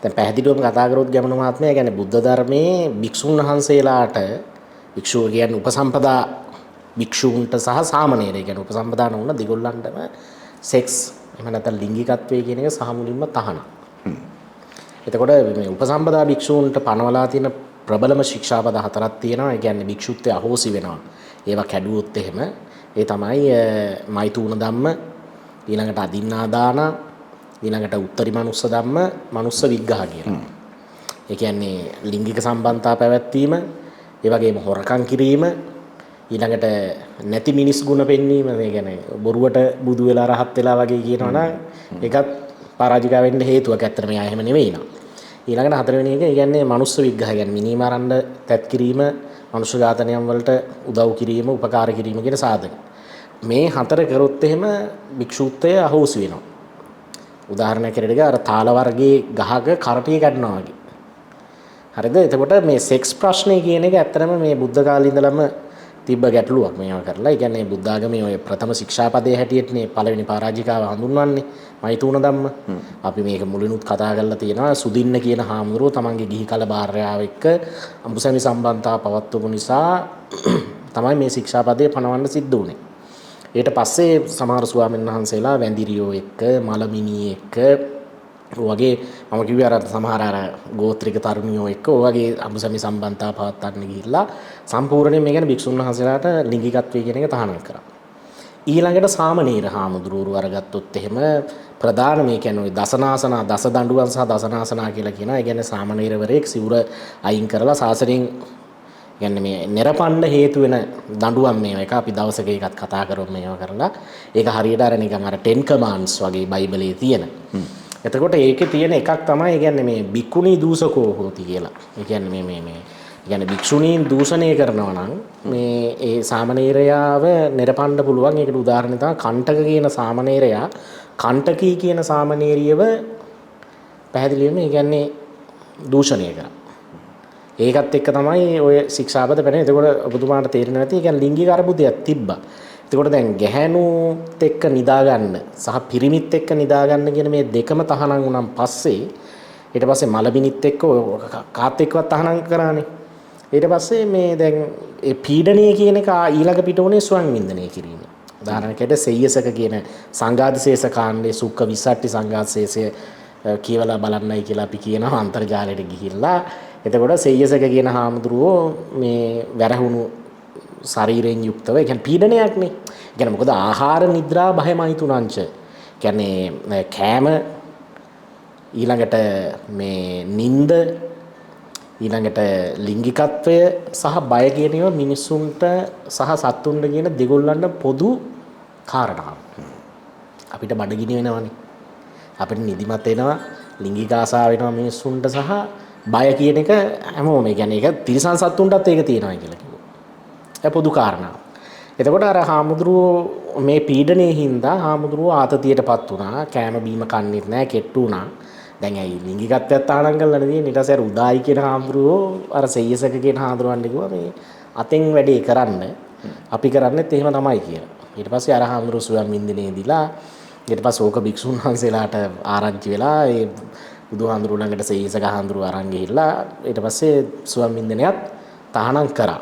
දැන් පැහැදිලිවම කතා කරොත් ගැමණු මහත්මයා කියන්නේ බුද්ධ ධර්මයේ භික්ෂුන් වහන්සේලාට භික්ෂුව කියන්නේ උපසම්පදා භික්ෂුන්ට සහ සාමණේරය කියන්නේ උපසම්පදා නොවන දෙගොල්ලන්ටම සෙක්ස් එහෙම නැත්නම් ලිංගිකත්වයේ කියන එක සහ මුලින්ම තහනම්. එතකොට මේ උපසම්පදා භික්ෂූන්ට පනවලා තියෙන ප්‍රබලම ශික්ෂාපද හතරක් තියෙනවා. ඒ කියන්නේ භික්ෂුත්වය අහෝසි වෙනවා. ඒවා කැඩුවොත් එහෙම ඒ තමයි මෛතුන ධම්ම, ඊළඟට අදින්නා දාන, ඊළඟට උත්තරී මනුස්ස ධම්ම, මනුස්ස විග්ඝහ කියලා. ඒ කියන්නේ ලිංගික සම්බන්ධතා පැවැත්වීම, ඒ වගේම හොරකම් කිරීම, ඊළඟට නැති මිනිස් ගුණ පෙන්වීම. ඒ කියන්නේ බොරුවට බුදු වෙලා රහත් වෙලා වගේ කියනවා නම් ඒකත් පරාජිකා වෙන්න හේතුවක්. ඇත්තට මෙයා එහෙම නෙවෙයි නා. ඊළඟට හතරවෙනි එක කියන්නේ මනුස්ස විග්ඝහ කියන්නේ මිනිමරන්න තැත් කිරීම, මනුෂ්‍ය ඝාතනයන් වලට උදව් කිරීම, උපකාර කිරීම කියන සාධක. මේ හතර කරොත් එහෙම භික්ෂුත්වය අහෝසි වෙනවා. උදාහරණයක් හැටියට අර තාල වර්ගයේ ගහක කරටිය ගන්නවා වගේ. හරිද? එතකොට මේ සෙක්ස් ප්‍රශ්නේ කියන එක ඇත්තටම මේ බුද්ධ කාලේ ඉඳලම තිබ්බ ගැටලුවක් මේවා කරලා. ඒ කියන්නේ බුද්ධ ආගමේ ඔය ප්‍රථම ශික්ෂාපදයේ හැටියටනේ පළවෙනි පරාජිකාව හඳුන්වන්නේ මෛතුන ධම්ම. අපි මේක මුලිනුත් කතා කරලා තියෙනවා. සුදින්න කියන හාමුදුරුවෝ තමන්ගේ ගිහි කල භාර්යාව එක්ක අඹුසැමි සම්බන්ධතාව පවත්වපු නිසා තමයි මේ ශික්ෂාපදයේ පනවන්න සිද්ධ වුනේ. ඊට පස්සේ සමහර ස්වාමීන් වහන්සේලා වැඳිරියෝ එක්ක, මලමිනී එක්ක වගේ මම කිව්වේ අර සමහර අර ගෝත්‍රික තරුණියෝ එක්ක ඔය වගේ අඹුසැමි සම්බන්ධතාව පවත්වන්න ගිහිල්ලා සම්පූර්ණයෙන් මේ කියන්නේ භික්ෂුන් වහන්සේලාට ලිංගිකත්වය කියන එක තහනම් කරා. ඊළඟට සාමණේර හාමුදුරුවෝ අරගත්තොත් එහෙම ප්‍රධාන මේ කියන්නේ ඔය දසනාසනා දස දඬුවම් සහ දසනාසනා කියලා කියනවා. ඒ කියන්නේ සාමණේරවරයෙක් සිවුර අයින් කරලා සාසනයෙන් කියන්නේ මේ නිරපන්න හේතු වෙන දඬුවම් මේවා එක අපි දවසක එකක් කතා කරමු මේවා කරලා. ඒක හරියට අර නිකන් අර 10 කමාන්ඩ්ස් වගේ බයිබලයේ තියෙන. එතකොට ඒකේ තියෙන එකක් තමයි ඒ කියන්නේ මේ බික්කුණී දූෂකෝ හෝති කියලා. ඒ කියන්නේ මේ කියන්නේ භික්ෂුණීන් දූෂණය කරනවා නම් මේ ඒ සාමණේරයාව නිරපන්න පුළුවන්. ඒකට උදාහරණයක් තමයි කණ්ඨක කියන සාමණේරයා කණ්ඨකී කියන සාමණේරියව පැහැදිලිවම ඒ කියන්නේ දූෂණය කරා. ඒකත් එක්ක තමයි ඔය ශික්ෂාපද පැනේ. එතකොට ඔබතුමාට තේරෙන්නේ නැති ඒ කියන්නේ ලිංගික අරුබුදයක් තිබ්බා. එතකොට දැන් ගැහැණුත් එක්ක නිදා ගන්න සහ පිරිමිත් එක්ක නිදා ගන්න කියන මේ දෙකම තහනම් වුණාන් පස්සේ ඊට පස්සේ මලබිනිත් එක්ක කාත් එක්කවත් තහනම් කරානේ. ඊට පස්සේ මේ දැන් ඒ පීඩනීය කියන එක ඊළඟ පිටෝනේ ස්වං වින්දනය කිරීම. උදාහරණයකට සෙය්‍යසක කියන සංඝාදිශේෂ කාණ්ඩයේ සුක්ක 28 සංඝාදිශේෂය කියවලා බලන්නයි කියලා අපි කියනවා අන්තර්ජාලයට ගිහිල්ලා. එතකොට සෙය්‍යසක කියන හාමුදුරුවෝ මේ වැරහුණු ශරීරයෙන් යුක්තව ඒ කියන්නේ පීඩනයක්නේ. ඒ කියන්නේ මොකද ආහාර නිද්‍රා භයමයි තුනංච. කියන්නේ කෑම ඊළඟට මේ නිින්ද ඊළඟට ලිංගිකත්වය සහ බය කියන ඒවා මිනිසුන්ට සහ සත්තුන්ට කියන දෙගොල්ලන්ට පොදු කාරණා. අපිට බඩගිනි වෙනවනේ. අපිට නිදිමත එනවා, ලිංගික ආසාව වෙනවා මිනිසුන්ට සහ බය කියන එක හැමෝම ඒ කියන්නේ ඒක තිරිසන් සත්තුන්ටත් ඒක තියෙනවා කියලා කිව්වා. ඒ පොදු කාරණා. එතකොට අර හාමුදුරුවෝ මේ පීඩනයේ හින්දා හාමුදුරුවෝ ආතතියටපත් වුණා. කෑම බීම කන්නේත් නැහැ, කෙට්ටු වුණා. දැන් ඇයි ලිංගිකත්වයක් තානම් කරලා නෙදී ඊට පස්සේ අර උදායි කියන හාමුදුරුවෝ අර සෙය්‍යසක කියන හාමුදුරුවන්ට කිව්වා මේ අතෙන් වැඩේ කරන්න අපි කරන්නේත් එහෙම තමයි කියලා. ඊට පස්සේ අර හාමුදුරුවෝ සුවම් වින්දිනේ දීලා ඊට පස්සේ ඕක භික්ෂුන් වහන්සේලාට ආරංචි වෙලා ඒ බුදුහාමුදුරුවෝ ළඟට සෙය්‍යසක හාමුදුරුවෝ අරන් ගිහිල්ලා ඊට පස්සේ සුවම් වින්දිනයත් තහනම් කරා.